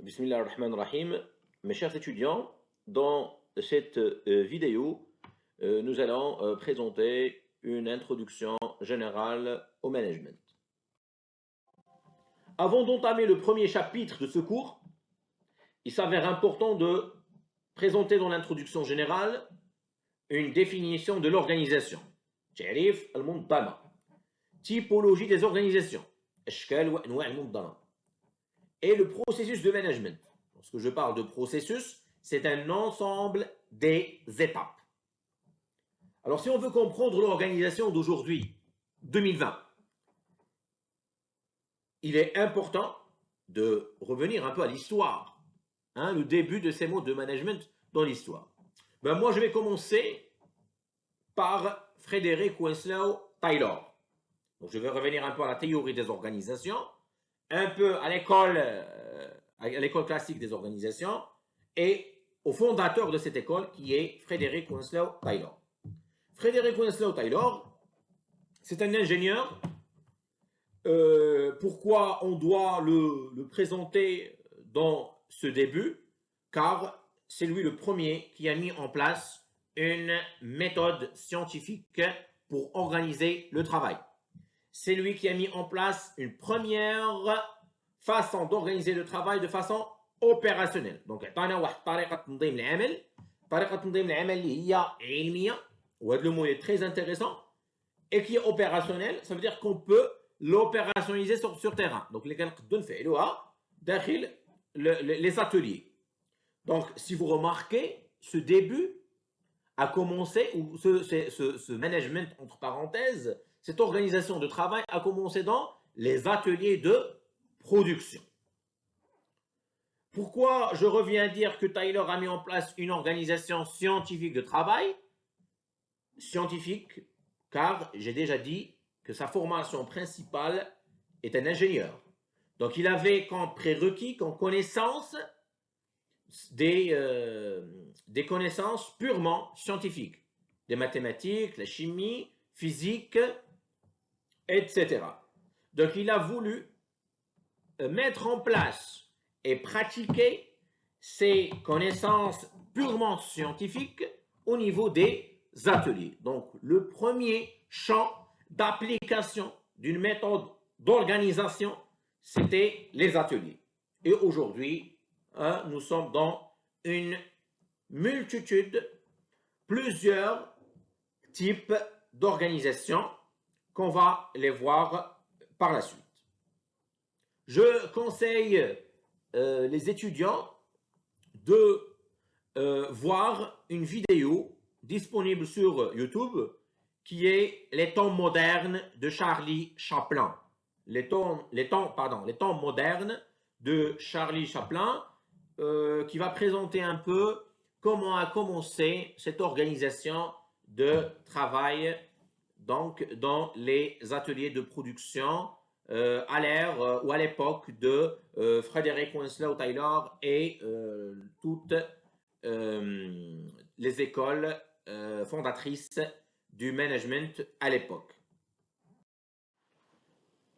Bismillah ar-Rahman ar-Rahim. Mes chers étudiants, dans cette vidéo, nous allons présenter une introduction générale au management. Avant d'entamer le premier chapitre de ce cours, il s'avère important de présenter dans l'introduction générale une définition de l'organisation. تعريف المنظمة. Typologie des organisations. أشكال وأنواع المنظمة. Et le processus de management. Lorsque je parle de processus, c'est un ensemble des étapes. Alors, si on veut comprendre l'organisation d'aujourd'hui, 2020, il est important de revenir un peu à l'histoire, le début de ces mots de management dans l'histoire. Moi, je vais commencer par Frédéric Winslow Taylor. Donc, je vais revenir un peu à la théorie des organisations, un peu à l'école classique des organisations et au fondateur de cette école qui est Frédéric Winslow Taylor. Frédéric Winslow Taylor, c'est un ingénieur. Pourquoi on doit le présenter dans ce début? Car c'est lui le premier qui a mis en place une méthode scientifique pour organiser le travail. C'est lui qui a mis en place une première façon d'organiser le travail de façon opérationnelle. Donc, le mot est très intéressant et qui est opérationnel, ça veut dire qu'on peut l'opérationnaliser sur terrain. Donc, les ateliers. Donc, si vous remarquez, ce début a commencé, ou ce management entre parenthèses, cette organisation de travail a commencé dans les ateliers de production. Pourquoi je reviens à dire que Taylor a mis en place une organisation scientifique de travail? Scientifique, car j'ai déjà dit que sa formation principale est un ingénieur. Donc il avait comme prérequis, comme connaissance, des connaissances purement scientifiques, des mathématiques, la chimie, physique, etc. Donc il a voulu mettre en place et pratiquer ces connaissances purement scientifiques au niveau des ateliers. Donc le premier champ d'application d'une méthode d'organisation, c'était les ateliers. Et aujourd'hui, nous sommes dans une multitude, plusieurs types d'organisation qu'on va les voir par la suite. Je conseille les étudiants de voir une vidéo disponible sur YouTube qui est Les temps modernes de Charlie Chaplin. Les temps modernes de Charlie Chaplin qui va présenter un peu comment a commencé cette organisation de travail donc dans les ateliers de production à l'ère ou à l'époque de Frédéric Winslow Taylor et toutes les écoles fondatrices du management à l'époque.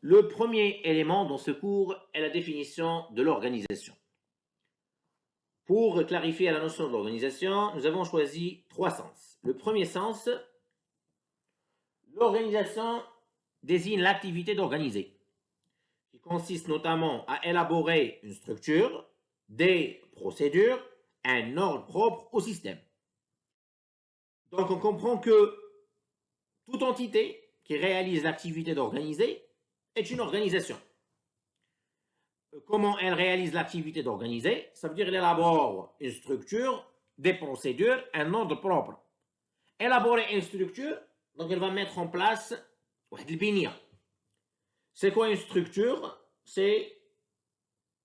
Le premier élément dans ce cours est la définition de l'organisation. Pour clarifier la notion de l'organisation, nous avons choisi trois sens. Le premier sens, l'organisation désigne l'activité d'organiser, qui consiste notamment à élaborer une structure, des procédures, un ordre propre au système. Donc on comprend que toute entité qui réalise l'activité d'organiser est une organisation. Comment elle réalise l'activité d'organiser? Ça veut dire qu'elle élabore une structure, des procédures, un ordre propre. Élaborer une structure, donc elle va mettre en place le binir. C'est quoi une structure? C'est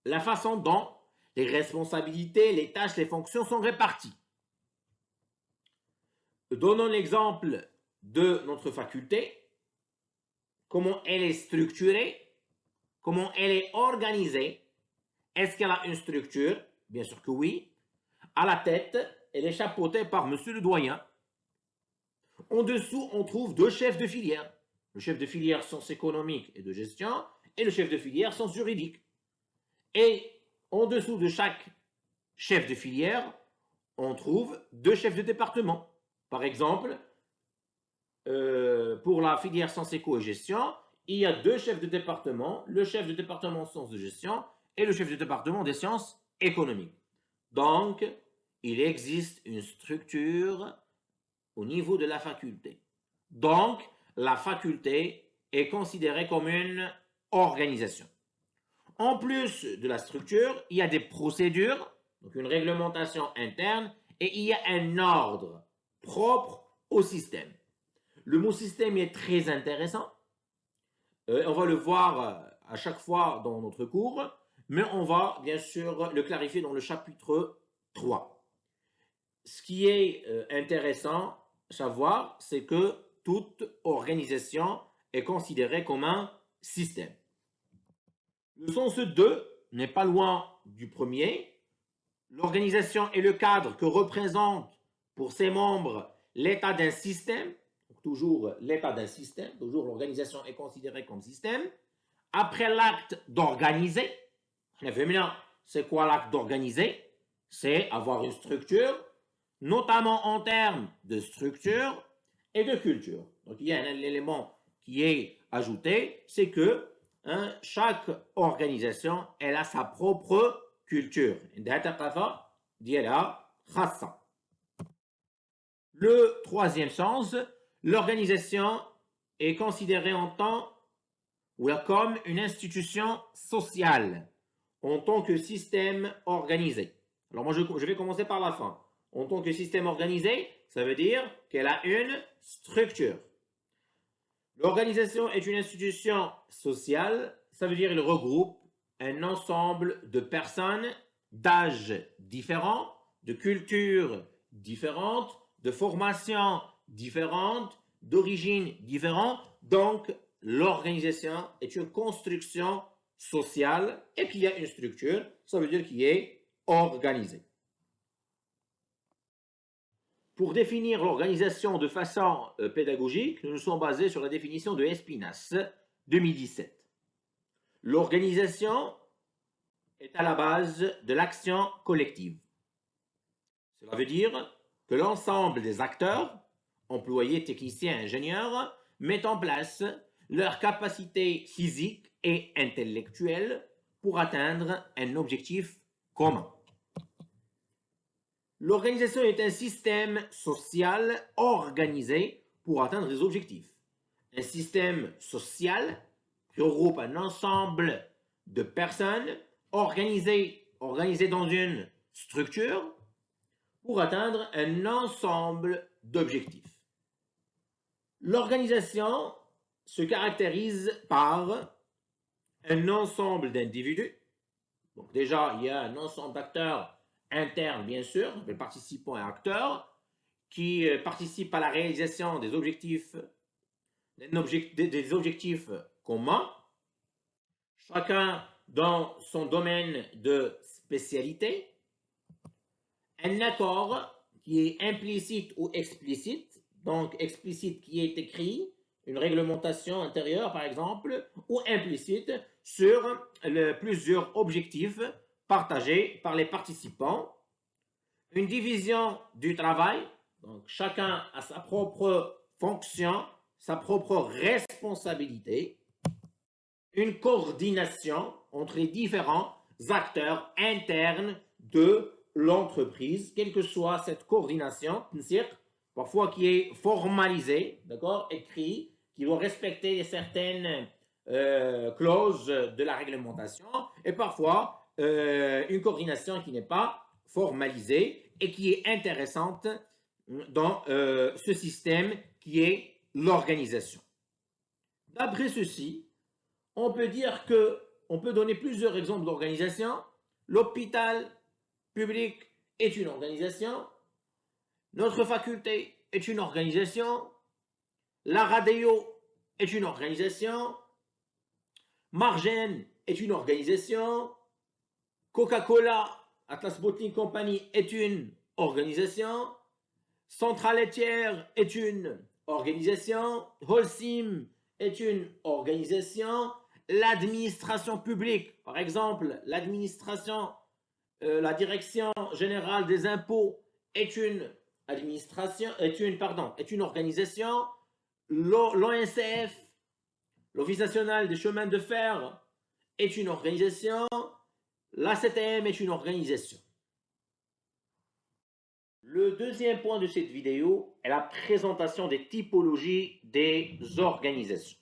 la façon dont les responsabilités, les tâches, les fonctions sont réparties. Donnons l'exemple de notre faculté, comment elle est structurée, comment elle est organisée. Est-ce qu'elle a une structure? Bien sûr que oui. À la tête, elle est chapeautée par monsieur le doyen. En dessous, on trouve deux chefs de filière. Le chef de filière sciences économiques et de gestion et le chef de filière sciences juridiques. Et En dessous de chaque chef de filière, on trouve 2 chefs de département. Par exemple, pour la filière sciences éco et gestion, il y a 2 chefs de département, le chef de département en sciences de gestion et le chef de département des sciences économiques. Donc, il existe une structure au niveau de la faculté. Donc, la faculté est considérée comme une organisation. En plus de la structure, il y a des procédures, donc une réglementation interne, et il y a un ordre propre au système. Le mot système est très intéressant. On va le voir à chaque fois dans notre cours, mais on va bien sûr le clarifier dans le chapitre 3. Ce qui est intéressant à savoir, c'est que toute organisation est considérée comme un système. Le sens 2 n'est pas loin du premier. L'organisation est le cadre que représente pour ses membres l'état d'un système. Donc, toujours l'état d'un système, toujours l'organisation est considérée comme système. Après l'acte d'organiser, c'est quoi l'acte d'organiser? C'est avoir une structure, notamment en termes de structure et de culture. Donc il y a un élément qui est ajouté, c'est que chaque organisation, elle a sa propre culture. Le troisième sens, l'organisation est considérée en tant ou comme une institution sociale, en tant que système organisé. Alors moi, je vais commencer par la fin. En tant que système organisé, ça veut dire qu'elle a une structure. L'organisation est une institution sociale, ça veut dire qu'elle regroupe un ensemble de personnes d'âges différents, de cultures différentes, de formations différentes, d'origines différentes. Donc, l'organisation est une construction sociale et qu'il y a une structure, ça veut dire qu'il est organisé. Pour définir l'organisation de façon pédagogique, nous nous sommes basés sur la définition de Espinas 2017. L'organisation est à la base de l'action collective. Cela veut dire que l'ensemble des acteurs, employés, techniciens, ingénieurs, mettent en place leurs capacités physiques et intellectuelles pour atteindre un objectif commun. L'organisation est un système social organisé pour atteindre des objectifs. Un système social qui regroupe un ensemble de personnes organisées dans une structure pour atteindre un ensemble d'objectifs. L'organisation se caractérise par un ensemble d'individus. Donc déjà, il y a un ensemble d'acteurs internes, bien sûr, les participants et acteurs, qui participent à la réalisation des objectifs communs, chacun dans son domaine de spécialité. Un accord qui est implicite ou explicite, donc explicite qui est écrit, une réglementation intérieure par exemple, ou implicite sur plusieurs objectifs partagés par les participants. Une division du travail, donc chacun a sa propre fonction, sa propre responsabilité. Une coordination entre les différents acteurs internes de l'entreprise, quelle que soit cette coordination, parfois qui est formalisée, d'accord, écrit, qui doit respecter certaines clauses de la réglementation, et parfois une coordination qui n'est pas formalisée et qui est intéressante dans ce système qui est l'organisation. D'après ceci, on peut dire on peut donner plusieurs exemples d'organisation. L'hôpital public est une organisation. Notre faculté est une organisation. La radio est une organisation. Margène est une organisation. Coca-Cola, Atlas Bottling Company est une organisation. Centrale laitière est une organisation. Holcim est une organisation. l'administration publique. Par exemple, l'administration, la direction générale des impôts est une administration, est une organisation. L'ONCF, l'Office national des chemins de fer, est une organisation. L'ACTM est une organisation. Le deuxième point de cette vidéo est la présentation des typologies des organisations.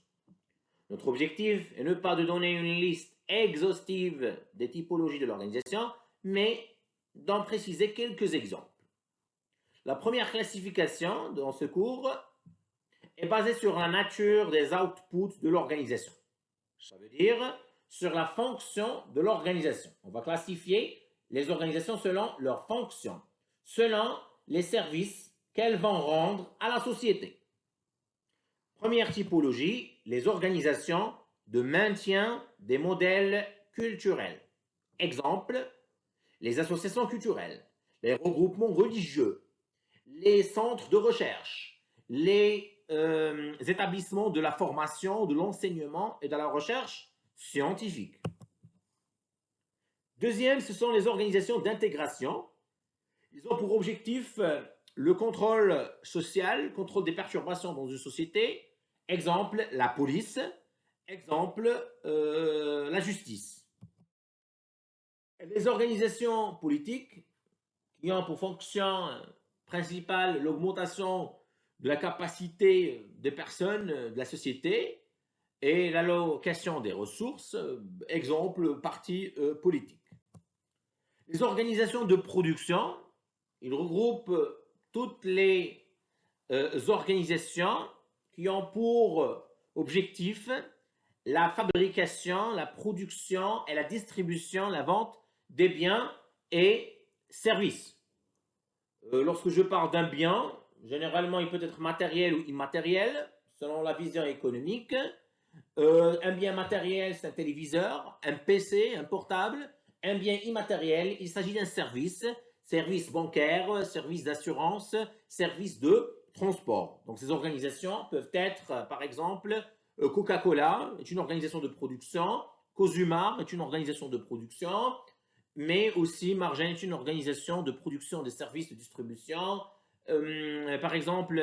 Notre objectif est ne pas de donner une liste exhaustive des typologies de l'organisation, mais d'en préciser quelques exemples. La première classification dans ce cours est basée sur la nature des outputs de l'organisation. Ça veut dire sur la fonction de l'organisation. On va classifier les organisations selon leur fonction, selon les services qu'elles vont rendre à la société. Première typologie, les organisations de maintien des modèles culturels. Exemple, les associations culturelles, les regroupements religieux, les centres de recherche, les établissements de la formation, de l'enseignement et de la recherche scientifique. Deuxième, ce sont les organisations d'intégration. Ils ont pour objectif le contrôle social, contrôle des perturbations dans une société. Exemple, la police. Exemple, la justice. Les organisations politiques qui ont pour fonction principale l'augmentation de la capacité des personnes de la société et l'allocation des ressources, exemple, parti politique. Les organisations de production, ils regroupent toutes les organisations qui ont pour objectif la fabrication, la production et la distribution, la vente des biens et services. Lorsque je parle d'un bien, généralement il peut être matériel ou immatériel, selon la vision économique. Un bien matériel, c'est un téléviseur, un PC, un portable. Un bien immatériel, il s'agit d'un service, service bancaire, service d'assurance, service de transport. Donc ces organisations peuvent être, par exemple, Coca-Cola est une organisation de production, Cosumar est une organisation de production, mais aussi Margen est une organisation de production des services de distribution. Par exemple,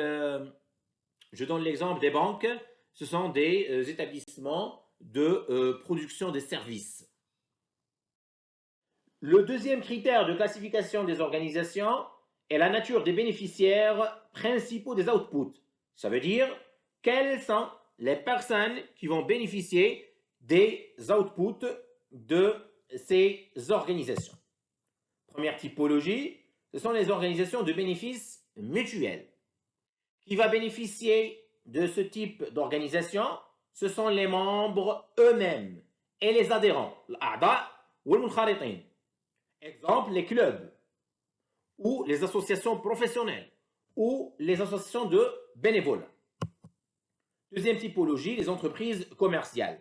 je donne l'exemple des banques, ce sont des établissements de production des services. Le deuxième critère de classification des organisations est la nature des bénéficiaires principaux des outputs. Ça veut dire quelles sont les personnes qui vont bénéficier des outputs de ces organisations. Première typologie, ce sont les organisations de bénéfices mutuels. Qui va bénéficier de ce type d'organisation? Ce sont les membres eux-mêmes et les adhérents. Exemple, les clubs ou les associations professionnelles ou les associations de bénévoles. Deuxième typologie, les entreprises commerciales.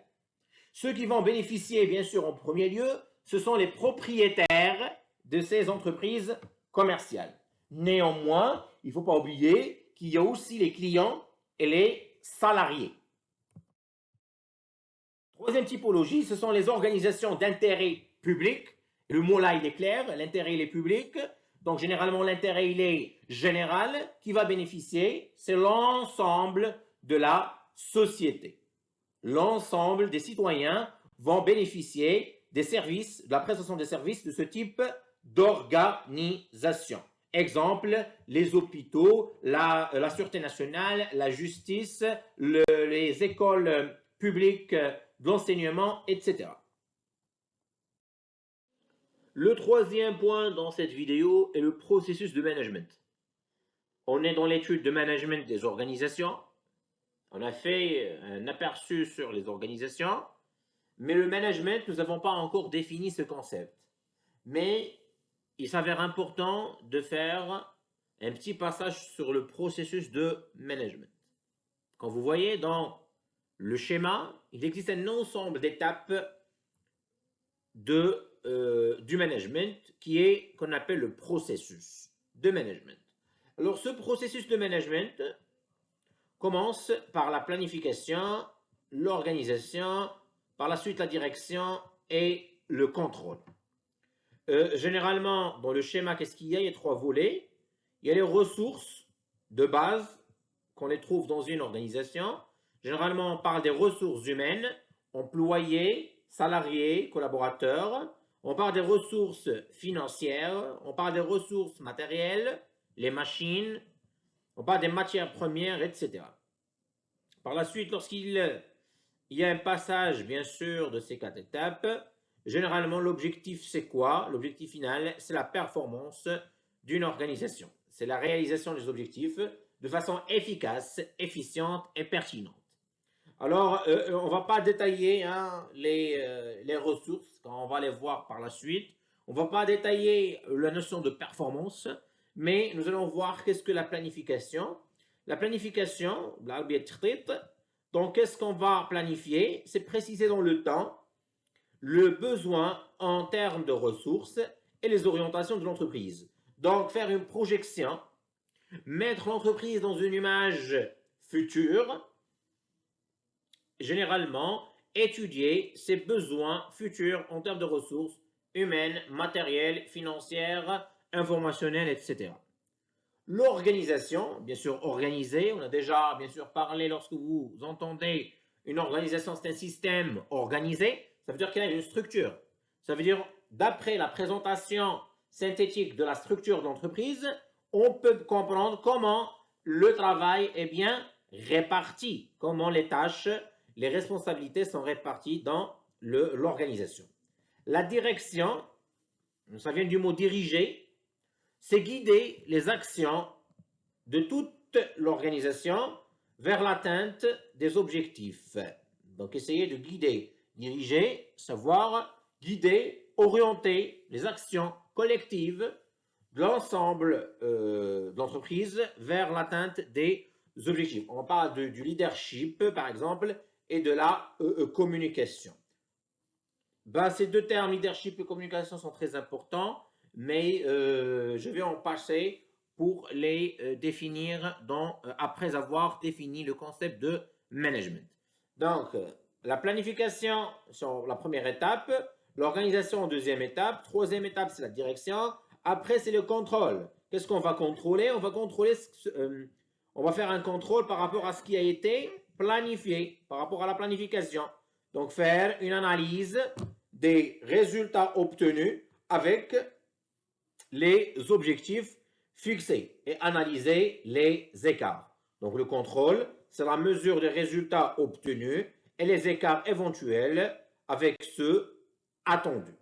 Ceux qui vont bénéficier, bien sûr, en premier lieu, ce sont les propriétaires de ces entreprises commerciales. Néanmoins, il ne faut pas oublier qu'il y a aussi les clients et les salariés. Troisième typologie, ce sont les organisations d'intérêt public. Le mot là, il est clair, l'intérêt, il est public. Donc, généralement, l'intérêt, il est général. Qui va bénéficier? C'est l'ensemble de la société. L'ensemble des citoyens vont bénéficier des services, de la prestation des services de ce type d'organisation. Exemple, les hôpitaux, la Sûreté nationale, la justice, les écoles publiques de l'enseignement, etc. Le troisième point dans cette vidéo est le processus de management. On est dans l'étude de management des organisations. On a fait un aperçu sur les organisations, mais le management, nous n'avons pas encore défini ce concept. Mais il s'avère important de faire un petit passage sur le processus de management. Quand vous voyez dans le schéma, il existe un ensemble d'étapes du management qu'on appelle le processus de management. Alors ce processus de management commence par la planification, l'organisation, Par la suite, la direction et le contrôle. Généralement, dans le schéma, qu'est-ce qu'il y a? Il y a 3 volets. Il y a les ressources de base qu'on les trouve dans une organisation. Généralement, on parle des ressources humaines, employés, salariés, collaborateurs. On parle des ressources financières, on parle des ressources matérielles, les machines, on parle des matières premières, etc. Par la suite, lorsqu'il y a un passage, bien sûr, de ces 4 étapes, généralement, l'objectif, c'est quoi? L'objectif final, c'est la performance d'une organisation. C'est la réalisation des objectifs de façon efficace, efficiente et pertinente. Alors, on ne va pas détailler les ressources, quand on va les voir par la suite. On ne va pas détailler la notion de performance, mais nous allons voir qu'est-ce que la planification. La planification, donc qu'est-ce qu'on va planifier? C'est préciser dans le temps le besoin en termes de ressources et les orientations de l'entreprise. Donc, faire une projection, mettre l'entreprise dans une image future, généralement, étudier ses besoins futurs en termes de ressources humaines, matérielles, financières, informationnelles, etc. L'organisation, bien sûr organisée, on a déjà bien sûr parlé lorsque vous entendez une organisation, c'est un système organisé, ça veut dire qu'il y a une structure. Ça veut dire, d'après la présentation synthétique de la structure de l'entreprise, on peut comprendre comment le travail est bien réparti, comment les tâches, les responsabilités sont réparties dans l'organisation. La direction, ça vient du mot diriger, c'est guider les actions de toute l'organisation vers l'atteinte des objectifs. Donc, essayer de guider, diriger, savoir guider, orienter les actions collectives de l'ensemble de l'entreprise vers l'atteinte des objectifs. On parle du leadership, par exemple, et de la communication. Ces 2 termes, leadership et communication, sont très importants, mais je vais en passer pour les définir après avoir défini le concept de management. Donc, la planification sur la première étape, l'organisation en deuxième étape, troisième étape, c'est la direction. Après, c'est le contrôle. Qu'est-ce qu'on va contrôler? On va contrôler, on va faire un contrôle par rapport à ce qui a été planifié, par rapport à la planification. Donc, faire une analyse des résultats obtenus avec les objectifs fixés et analyser les écarts. Donc, le contrôle, c'est la mesure des résultats obtenus et les écarts éventuels avec ceux attendus.